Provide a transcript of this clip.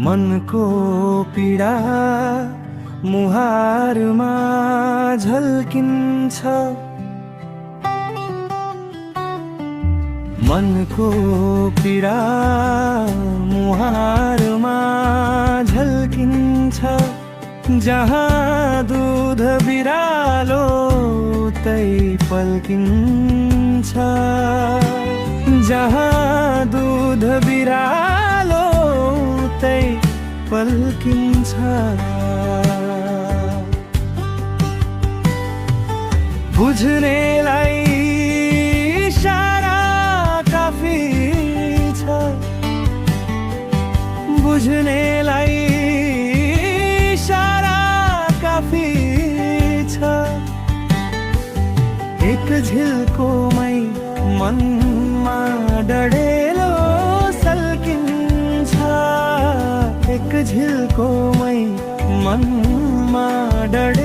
मनको पीडा मुहारमा झल्किन्छ, मनको पीडा मुहारमा झल्किन्छ। जहाँ दूध बिरालो तै पल्किन्छ, जहाँ दूध बिरालो तै पल्किन्छ। बुझ्नेलाई इशारा काफी छ, बुझ्नेलाई इशारा काफी छ। एक झिल्कोमै मनमा डढेलो सल्किन्छ, एक झिल्कोमै मनमा डढेलो